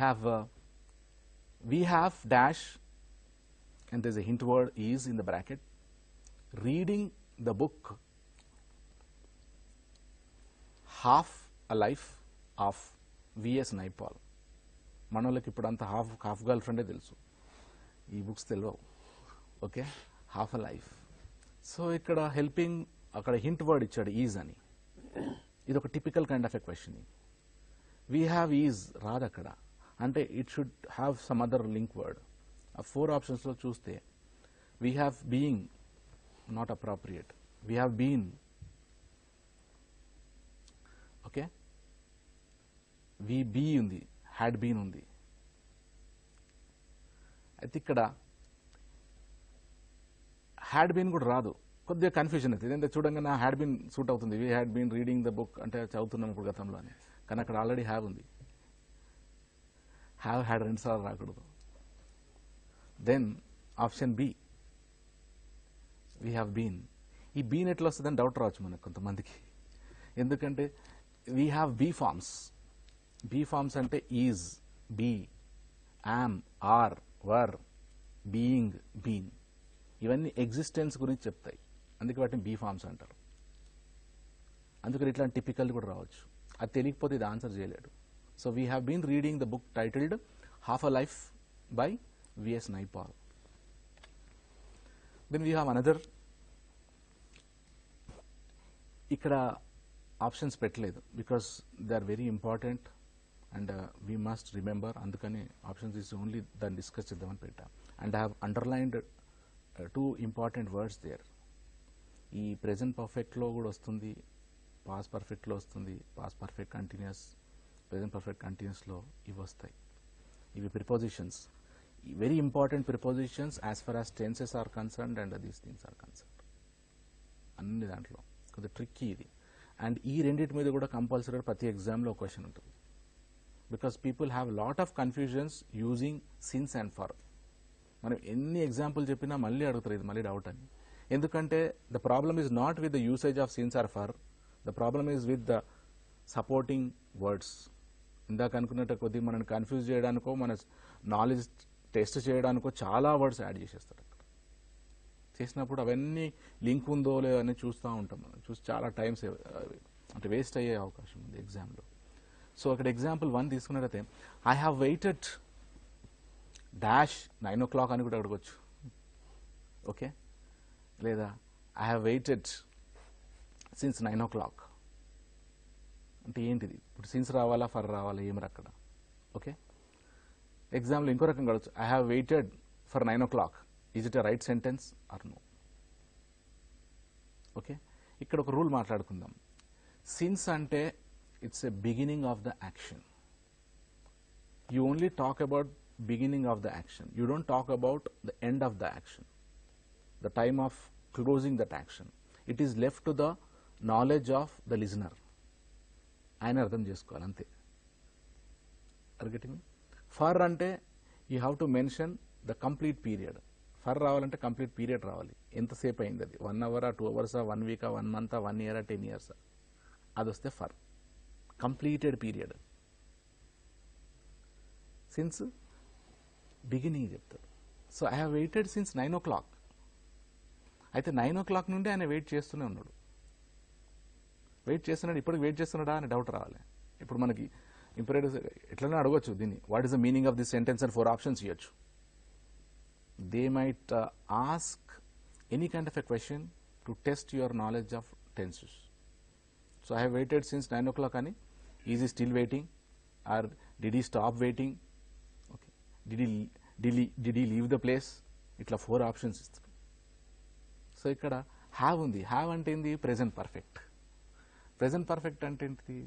B: have dash and there's a hint word is in the bracket. Reading the book Half a Life of VS Naipaul. మనోళ్ళకి ఇప్పుడు అంతా half girl ఫ్రెండే తెలుసు, ఈ books తెలియవు. Okay, half a life. So ఇక్కడ helping, అక్కడ hint word ఇచ్చాడు ఈజ్ అని. ఇది ఒక typical kind of a question. We have is రాదు అక్కడ, అంటే it should have some other link word. ఆ 4 ఆప్షన్స్లో చూస్తే we have being not appropriate, we have been. Okay, we be ఉంది, హ్యాడ్ బీన్ ఉంది. అయితే ఇక్కడ హ్యాడ్ బీన్ కూడా రాదు, కొద్దిగా కన్ఫ్యూజన్ అవుతుంది. ఎందుకంటే చూడంగానే హ్యాడ్ బీన్ సూట్ అవుతుంది. We had been reading the book అంటే చదువుతున్నాం ఇప్పుడు గతంలో అని, కానీ అక్కడ ఆల్రెడీ హ్యావ్ ఉంది. హ్యావ్ హ్యాడ్ 2 సార్లు రాకూడదు. దెన్ option B, we have been. ఈ బీన్ ఎట్లా వస్తుందని డౌట్ రావచ్చు మనకు కొంతమందికి. ఎందుకంటే we have be forms. Be forms అంటే is, be, am, are, were, being, been, ఇవన్నీ ఎగ్జిస్టెన్స్ గురించి చెప్తాయి. అందుకే వాటిని బీ ఫార్మ్స్ అంటారు. అందుకని ఇట్లాంటి టిపికల్ కూడా రావచ్చు. అది తెలియకపోతే ఇది ఆన్సర్ చేయలేడు. So we have been reading the book titled half a life by V S Naipaul. Then we have another. ఇక్కడ ఆప్షన్స్ పెట్టలేదు because they are very important and we must remember. అందుకని ఆప్షన్స్ ఈజ్ ఓన్లీ దాన్ని discuss చేద్దామని పెట్టాం. And I have underlined 2 important words there. ఈ present పర్ఫెక్ట్లో కూడా వస్తుంది, పాస్ట్ పర్ఫెక్ట్లో వస్తుంది, past perfect continuous, present perfect కంటిన్యూస్లో ఇవి వస్తాయి. ఇవి prepositions, very important prepositions as far as tenses are concerned and these things are concerned. అన్ని దాంట్లో కొద్దిగా ట్రిక్కీ ఇది. అండ్ ఈ రెండింటి మీద కూడా కంపల్సరీ ప్రతి ఎగ్జామ్లో ఒక క్వశ్చన్ ఉంటుంది. Because people have lot of confusions using since and for. మనం ఎన్ని ఎగ్జాంపుల్ చెప్పినా మళ్ళీ అడుగుతారు ఇది మళ్ళీ డౌట్ అని. ఎందుకంటే the problem is not with the usage of since or for, the problem is with the supporting words. ఇందాక అనుకున్నట్టు కొద్దిగా మనల్ని కన్ఫ్యూజ్ చేయడానికో మన నాలెడ్జ్ టెస్ట్ చేయడానికో చాలా వర్డ్స్ యాడ్ చేసేస్తారు. అక్కడ చేసినప్పుడు అవన్నీ లింక్ ఉందో లేదో అని చూస్తూ ఉంటాం. మనం చూసి చాలా టైమ్స్ అంటే వేస్ట్ అయ్యే అవకాశం ఉంది ఎగ్జామ్లో. సో అక్కడ ఎగ్జాంపుల్ 1 తీసుకున్నట్టయితే I have weighted dash 9 o'clock అని కూడా అడగొచ్చు. ఓకే, లేదా I have waited since 9 o'clock. అంటే ఏంటిది? ఇప్పుడు సిన్స్ రావాలా, ఫర్ రావాలా, ఏమి అక్కడ? ఓకే, ఎగ్జాంపుల్ ఇంకో రకంగా అడగచ్చు. I have waited for 9 o'clock. Is it a right sentence or no? Okay, ఇక్కడ ఒక రూల్ మాట్లాడుకుందాం. సిన్స్ అంటే it's a beginning of the action. You only talk about beginning of the action. You don't talk about the end of the action, the time of closing that action. It is left to the knowledge of the listener. ఆయన అర్థం చేసుకోవాలి అంతే. అర్గెటింగ్ for అంటే you have to mention the complete period. For రావాలంటే complete period రావాలి. ఎంతసేపు అయింది అది? 1 hour, 2 hours, 1 week, 1 month, 1 year, 10 years, అది వస్తే for. Completed period. Since beginning చెప్తాడు. So I have waited since 9 o'clock. అయితే 9 o'clock నుండి ఆయన వెయిట్ చేస్తూనే ఉన్నాడు. వెయిట్ చేస్తున్నాడు, ఇప్పటికి వెయిట్ చేస్తున్నాడా అని డౌట్ రావాలి. ఇప్పుడు మనకి ఇంపరేటివ్ ఎట్లనే అడగొచ్చు దీన్ని, what is the meaning of this sentence అని 4 options ఇవ్వచ్చు. They might ask any kind of a question to test your knowledge of tenses. So I have waited since 9 o'clock అని, ఈజ్ ఈ still waiting or did he stop waiting, okay, did he leave the place, ఇట్లా 4 options ఇస్తాడు. So ఇక్కడ have ఉంది. Have అంటే ఏంది? Present perfect. Present perfect అంటే ఏంటిది?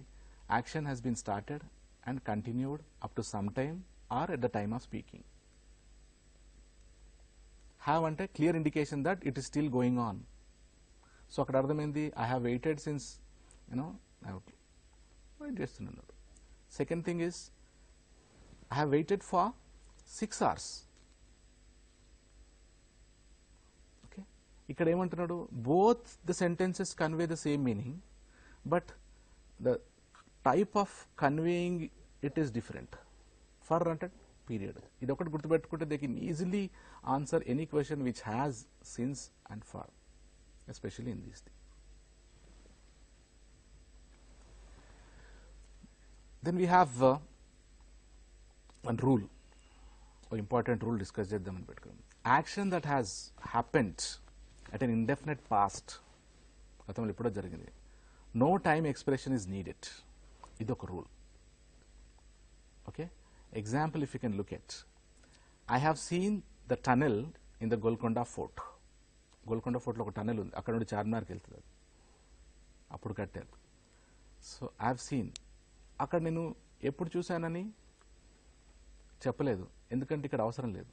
B: Action has been started and continued up to some time or at the time of speaking. Have అంటే clear indication that it is still going on. So అక్కడ అర్థమైంది I have waited since wait చేస్తున్నాడు. Second thing is I have waited for 6 hours. Okay, ఇక్కడ ఏమంటున్నాడు? Both the sentences convey the same meaning, but the type of conveying it is different. For అంటే period. ఇది ఒకటి గుర్తుపెట్టుకుంటే they can easily answer any question which has since and for, especially in these thing. Then we have one rule, or important rule discuss చేద్దామని పెట్టుకున్నాం. Action that has happened at an indefinite past, గతంలో ఎప్పుడో జరిగింది, no time expression is needed. ఇది ఒక rule. Okay, example if you can look at, I have seen the tunnel in the Golconda fort. Golconda ఫోర్ట్లో ఒక tunnel ఉంది, అక్కడ నుండి చార్మినార్కి వెళ్తుంది, అది అప్పుడు కట్టారు. సో ఐ హ్యావ్ సీన్, అక్కడ నేను ఎప్పుడు చూశానని చెప్పలేదు, ఎందుకంటే ఇక్కడ అవసరం లేదు.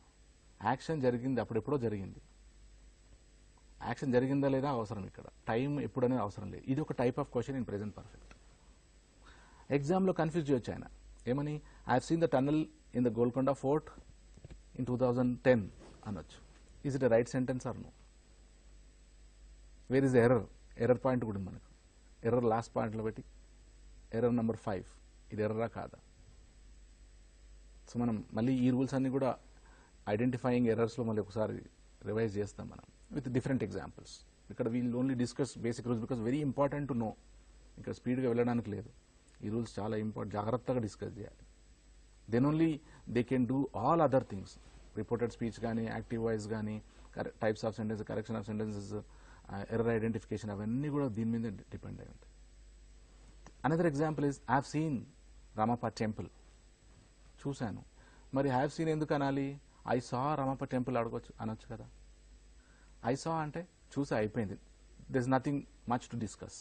B: యాక్షన్ జరిగింది, అప్పుడెప్పుడో జరిగింది. యాక్షన్ జరిగిందా లేదా అవసరం, ఇక్కడ టైం ఎప్పుడనేది అవసరం లేదు. ఇది ఒక type of question in present perfect. ఎగ్జామ్లో కన్ఫ్యూజ్ చేయొచ్చు ఆయన, ఏమని I have seen the tunnel in the Golconda fort in 2010 అనొచ్చు. Is it a right sentence or no? Where is the error? Error point కూడా ఉంది మనకు. ఎర్రర్ లాస్ట్ పాయింట్లో పెట్టి ఎర్రర్ నెంబర్ 5, ఇది ఎర్రరా కాదా? సో మనం మళ్ళీ ఈ రూల్స్ అన్ని కూడా ఐడెంటిఫైయింగ్ ఎర్రర్స్లో మళ్ళీ ఒకసారి రివైజ్ చేస్తాం మనం విత్ డిఫరెంట్ ఎగ్జాంపుల్స్. ఇక్కడ wheel only discuss basic rules because very important to know. ఇక్కడ స్పీడ్గా వెళ్ళడానికి లేదు, ఈ రూల్స్ చాలా జాగ్రత్తగా డిస్కస్ చేయాలి. Then only they can do all other things, reported speech కానీ, యాక్టివ్ వాయిస్ కానీ, types of sentence, correction of sentences, error identification, అవన్నీ కూడా దీని మీద డిపెండ్ అయి ఉంటాయి. Another example is I have seen Ramappa temple. చూశాను, మరి హ్యావ్ సీన్ ఎందుకు అనాలి? ఐ సా రామప్ప టెంపుల్ అనొచ్చు కదా. ఐ సా అంటే చూసా, అయిపోయింది, there is nothing much to discuss.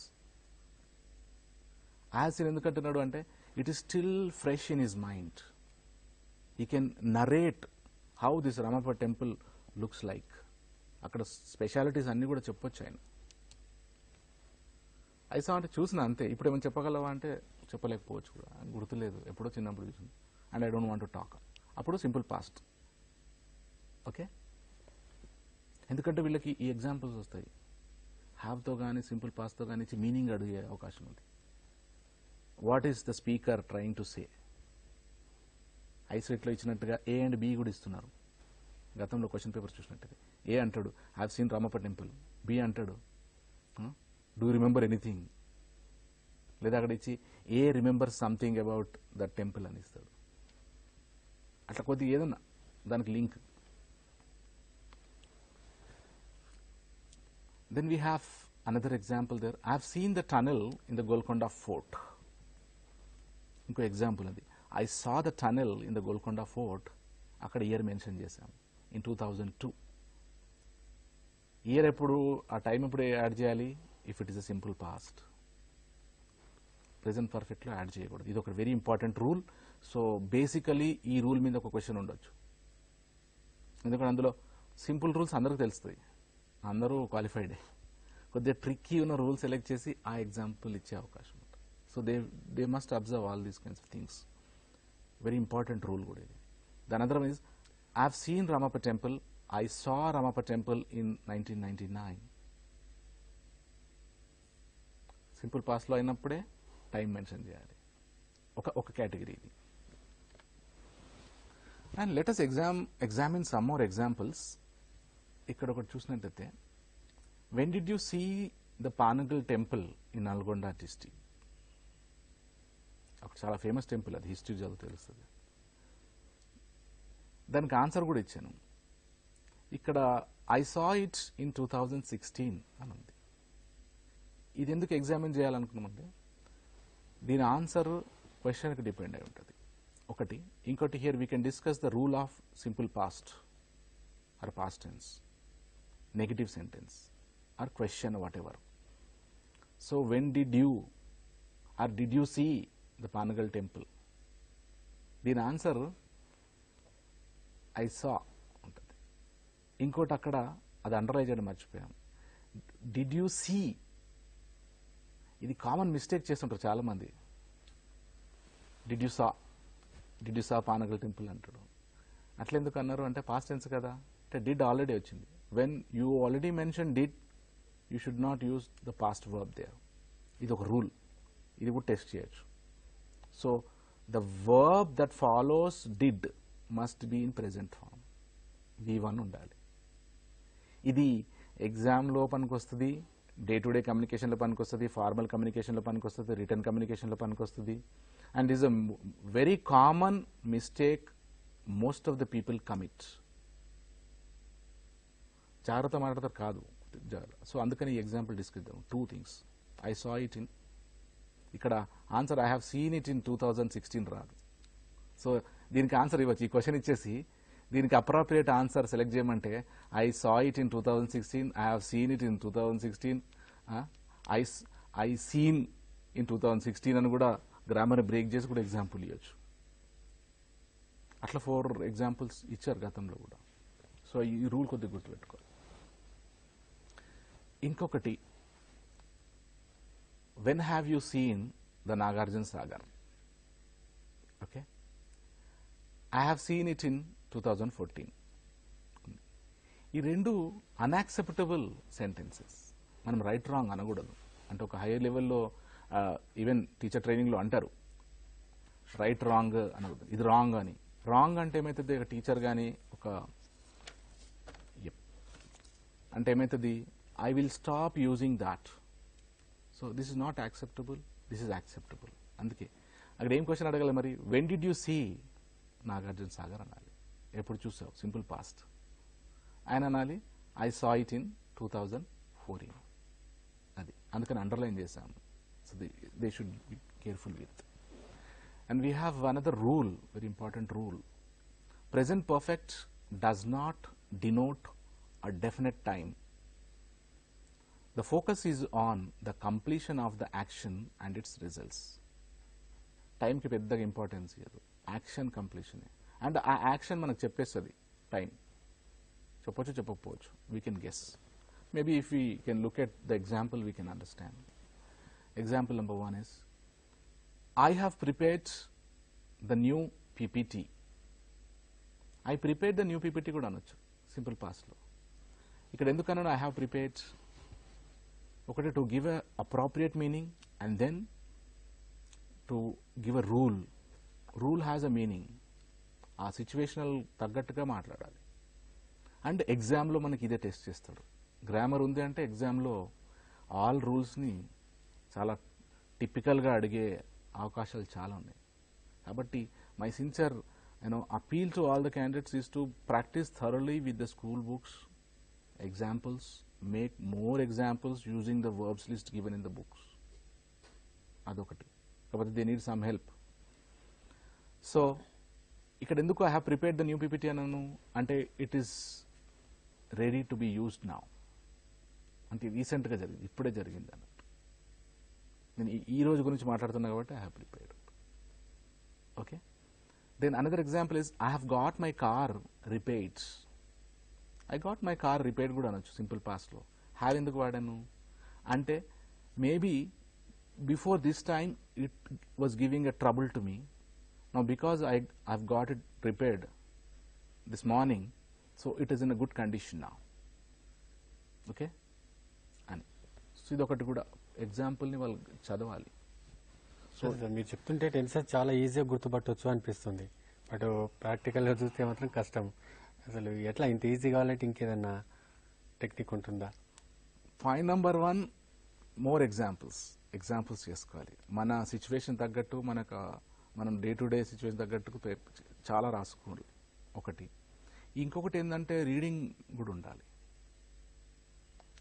B: Have seen ఎందుకు అంటున్నాడు అంటే it is still fresh in his mind. He can narrate how this Ramappa temple looks like. అక్కడ స్పెషాలిటీస్ అన్నీ కూడా చెప్పొచ్చు ఆయన. ఐ సా అంటే చూసిన అంతే, ఇప్పుడు ఏమైనా చెప్పగలవా అంటే చెప్పలేకపోవచ్చు కూడా, గుర్తులేదు, ఎప్పుడో చిన్నప్పుడు చూసింది. And I don't want to talk, అప్పుడు సింపుల్ పాస్ట్. ఓకే, ఎందుకంటే వీళ్ళకి ఈ ఎగ్జాంపుల్స్ వస్తాయి, హ్యావ్తో కానీ సింపుల్ పాస్ట్తో కానీ ఇచ్చి మీనింగ్ అడిగే అవకాశం ఉంది. What is the speaker trying to say? ఐసెట్లో ఇచ్చినట్టుగా ఏ అండ్ బి కూడా ఇస్తున్నారు. గతంలో క్వశ్చన్ పేపర్ చూసినట్టుగా ఏ అంటాడు have seen Ramappa temple, B అంటాడు డూ రిమెంబర్ ఎనీథింగ్, లేదా అక్కడ ఇచ్చి A remember something about that temple అని ఇస్తాడు. అట్లా కొద్దిగా ఏదన్నా దానికి link. Then we have another example there. I have seen the tunnel in the Golconda Fort. ఇంకో ఎగ్జాంపుల్ అది. I saw the tunnel in the Golconda Fort. అక్కడ year mention చేశాం in 2002. ఇయర్ ఎప్పుడు, ఆ టైం ఎప్పుడు యాడ్ చేయాలి? If it is a simple past. Present పర్ఫెక్ట్లో add చేయకూడదు. ఇది ఒక very important rule. So basically ఈ రూల్ మీద ఒక క్వశ్చన్ ఉండొచ్చు, ఎందుకంటే అందులో సింపుల్ రూల్స్ అందరికీ తెలుస్తాయి, అందరూ క్వాలిఫైడే. కొద్దిగా ట్రిక్కీ ఉన్న రూల్ సెలెక్ట్ చేసి ఆ ఎగ్జాంపుల్ ఇచ్చే అవకాశం ఉంటుంది. So they must observe all these kinds of things. Very important rule కూడా ఇది. దాని other means I have seen Ramappa temple, I saw Ramappa temple in 1999. Simple పాస్ట్లో అయినప్పుడే టైం మెన్షన్ చేయాలి. ఒక కేటగిరీ ఇది. And let us examine some more examples. ఇక్కడ ఒకటి చూసినట్టయితే, when did you see the Panagal temple in Nalgonda district? ఒక చాలా ఫేమస్ టెంపుల్, అది హిస్టరీ చదువు తెలుస్తుంది. దానికి ఆన్సర్ కూడా ఇచ్చాను. ఇక్కడ ఐ సా ఇట్ ఇన్ 2016 అని ఉంది. ఇది ఎందుకు ఎగ్జామిన్ చేయాలనుకున్నామంటే, దీని ఆన్సర్ క్వశ్చన్కి డిపెండ్ అయి ఉంటుంది ఒకటి. ఇంకోటి, here we can discuss the rule of simple past or past tense, negative sentence or question whatever. So when did you or did you see the Panagal temple, దీని answer I saw ఉంటుంది. ఇంకోటి అక్కడ అది underline చేయడం మర్చిపోయాం, did you see. ఇది common mistake చేస్తుంటారు చాలామంది. Did you saw Panagal temple అంటాడు. అట్లా ఎందుకు అన్నారు అంటే, పాస్ట్ టెన్స్ కదా, అంటే డిడ్ ఆల్రెడీ వచ్చింది. When you already mention did, you should not use the past verb there. ఇది ఒక రూల్, ఇది కూడా టెస్ట్ చేయొచ్చు. So the verb that follows did must be in present form, V1 ఉండాలి. ఇది ఎగ్జామ్లో పనికొస్తుంది, డే టు డే కమ్యూనికేషన్లో పనికొస్తుంది, ఫార్మల్ కమ్యూనికేషన్లో పనికొస్తుంది, రిటర్న్ కమ్యూనికేషన్లో పనికొస్తుంది. And is a very common mistake most of the people commit. జాగ్రత్త మాట్లాడతారు కాదు. సో అందుకని ఈ ఎగ్జాంపుల్ డిస్కస్ చేద్దాం. 2 things. I saw it in, ఇక్కడ answer I have seen it in 2016 రాదు. సో దీనికి ఆన్సర్ ఇవ్వచ్చు. ఈ క్వశ్చన్ ఇచ్చేసి దీనికి అప్రాప్రియేట్ ఆన్సర్ సెలెక్ట్ చేయమంటే, I saw it in 2016, I have seen it in 2016, I seen in 2016 అని కూడా గ్రామర్ బ్రేక్ చేసి కూడా ఎగ్జాంపుల్ ఇవ్వచ్చు. అట్లా 4 ఎగ్జాంపుల్స్ ఇచ్చారు గతంలో కూడా. సో ఈ రూల్ కొద్దిగా గుర్తుపెట్టుకోవాలి. ఇంకొకటి, when have you seen the Nagarjuna Sagar? Okay, I have seen it in 2014. ఈ రెండు అన్యాక్సెప్టబుల్ సెంటెన్సెస్. మనం రైట్ రాంగ్ అనకూడదు. అంటే ఒక హైయర్ లెవెల్లో ఈవెన్ టీచర్ ట్రైనింగ్లో అంటారు రైట్ రాంగ్ అనకూడదు, ఇది రాంగ్ అని. రాంగ్ అంటే ఏమవుతుంది, ఒక టీచర్ కానీ ఒక అంటే ఏమవుతుంది, I will stop using that. So this is not acceptable, this is acceptable. అందుకే అక్కడ ఏం క్వశ్చన్ అడగాలి మరి, when did you see Nagarjuna Sagar అనాలి. ఎప్పుడు చూసావు, సింపుల్ పాస్ట్. ఆయన అనాలి ఐ సా ఇట్ ఇన్ 2014. అది అందుకని అండర్లైన్ చేశాము. So they should be careful with. And we have another rule, very important rule. Present perfect does not denote a definite time. The focus is on the completion of the action and its results. Time ki peddaga importance iyadu, action completion. And ఆ action మనకు చెప్పేస్తుంది time. చెప్పొచ్చు చెప్పకపోవచ్చు, we can guess. Maybe if we can look at the example, we can understand. Example number 1 is, I have prepared the new PPT. I prepared the new PPT కూడా అనొచ్చు simple పాస్ట్లో. ఇక్కడ ఎందుకన్నా I have prepared, ఒకటి to give a appropriate meaning and then to give a rule. Rule has a meaning, ఆ situational తగ్గట్టుగా మాట్లాడాలి. And ఎగ్జామ్లో మనకి ఇదే టెస్ట్ చేస్తాడు. గ్రామర్ ఉంది అంటే ఎగ్జామ్లో ఆల్ రూల్స్ని చాలా టిపికల్గా అడిగే అవకాశాలు చాలా ఉన్నాయి. కాబట్టి my sincere appeal to all the candidates is to practice thoroughly with the school books, examples, make more examples using the verbs list given in the books. అదొకటి. కాకపోతే they need some help. So ఇక్కడ ఎందుకు I have prepared the new PPT అన్నాను అంటే it is ready to be used now. అంటే రీసెంట్గా జరిగింది, ఇప్పుడే జరిగింది అన్నట్టు. నేను ఈ రోజు గురించి మాట్లాడుతున్నా కాబట్టి I have prepared. Okay, then another example is I have got my car repaired. I got my car repaired కూడా అనొచ్చు సింపుల్ పాస్ట్లో. హ్యావ్ ఎందుకు వాడాను అంటే maybe before this time it was giving a trouble to me. Now because I've got it repaired this morning, so it is in a good condition now. Okay? And so idokati kuda example ni వాళ్ళు చదవాలి.
A: So మీరు చెప్తుంటే tenses చాలా ఈజీగా గుర్తుపట్టవచ్చు అనిపిస్తుంది, but ప్రాక్టికల్గా చూస్తే మాత్రం కష్టం. అసలు ఎట్లా ఇంత ఈజీ కావాలంటే ఇంకేదన్నా టెక్నిక్ ఉంటుందా?
B: పాయింట్ నెంబర్ 1, మోర్ ఎగ్జాంపుల్స్ చేసుకోవాలి. మన సిచ్యువేషన్ తగ్గట్టు మనం డే టు డే సిచ్యువేషన్ తగ్గట్టు చాలా రాసుకోవాలి ఒకటి. ఇంకొకటి ఏంటంటే రీడింగ్ కూడా ఉండాలి,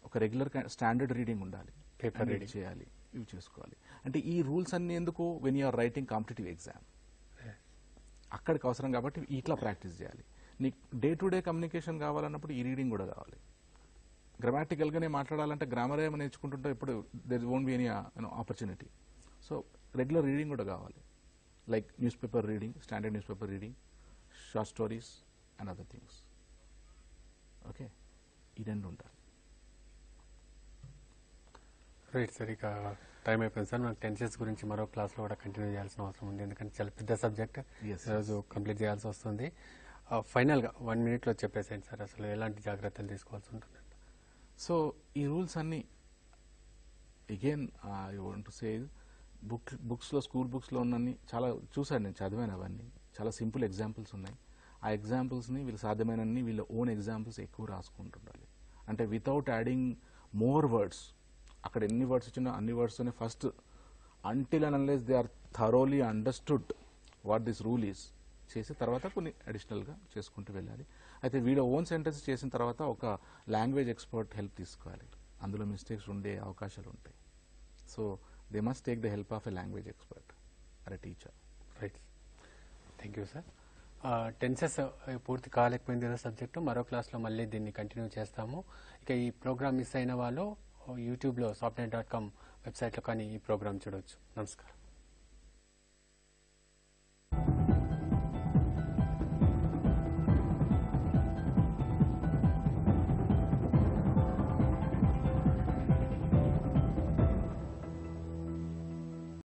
B: ఒక రెగ్యులర్ స్టాండర్డ్ రీడింగ్ ఉండాలి, పేపర్ రీడింగ్ చేయాలి, ఇవి చేసుకోవాలి. అంటే ఈ రూల్స్ అన్ని ఎందుకు, when you're writing competitive exam అక్కడికి అవసరం కాబట్టి ఇట్లా ప్రాక్టీస్ చేయాలి. నీకు డే టు డే కమ్యూనికేషన్ కావాలన్నప్పుడు ఈ రీడింగ్ కూడా కావాలి. గ్రామాటికల్గానే మాట్లాడాలంటే గ్రామర్ ఏమైనా నేర్చుకుంటుంటే ఇప్పుడు there won't be any opportunity. So regular reading కూడా కావాలి, like newspaper reading, standard newspaper reading, short stories and other things. Okay, ఈ రెండు ఉండాలి.
A: రైట్ సార్, ఇక టైం అయిపోయింది సార్. మనకు టెన్సెస్ గురించి మరో క్లాస్లో కూడా కంటిన్యూ చేయాల్సిన అవసరం ఉంది, ఎందుకంటే చాలా పెద్ద సబ్జెక్ట్ ఈరోజు కంప్లీట్ చేయాల్సి వస్తుంది. ఫైనల్గా 1 minute చెప్పేసేయండి సార్, అసలు ఎలాంటి జాగ్రత్తలు తీసుకోవాల్సి ఉంటుంది?
B: సో ఈ రూల్స్ అన్నీ again I want to say బుక్స్లో, స్కూల్ బుక్స్లో ఉన్నన్ని చాలా చూశాను, నేను చదివాను. అవన్నీ చాలా సింపుల్ ఎగ్జాంపుల్స్ ఉన్నాయి. ఆ ఎగ్జాంపుల్స్ని వీళ్ళు సాధ్యమైనన్ని వీళ్ళ ఓన్ ఎగ్జాంపుల్స్ ఎక్కువ రాసుకుంటుండాలి. అంటే వితౌట్ యాడింగ్ మోర్ వర్డ్స్. అక్కడ ఎన్ని వర్డ్స్ ఇచ్చినా అన్ని వర్డ్స్తోనే first until and unless they are thoroughly understood what this rule is చేసి తర్వాత కొన్ని అడిషనల్గా చేసుకుంటూ వెళ్ళాలి. అయితే వీళ్ళ ఓన్ సెంటెన్స్ చేసిన తర్వాత ఒక లాంగ్వేజ్ ఎక్స్పర్ట్ హెల్ప్ తీసుకోవాలి, అందులో మిస్టేక్స్ ఉండే అవకాశాలు ఉంటాయి. So they must take the help of a language expert or a teacher.
A: Right. Thank you, sir. Tenses పూర్తి కాలేకపోయింది కదా సబ్జెక్టు, మరో క్లాస్లో మళ్ళీ దీన్ని కంటిన్యూ చేస్తాము. ఇక ఈ ప్రోగ్రామ్ మిస్ అయిన వాళ్ళు యూట్యూబ్లో softnet.com వెబ్సైట్లో కానీ ఈ ప్రోగ్రామ్ చూడవచ్చు. నమస్కారం.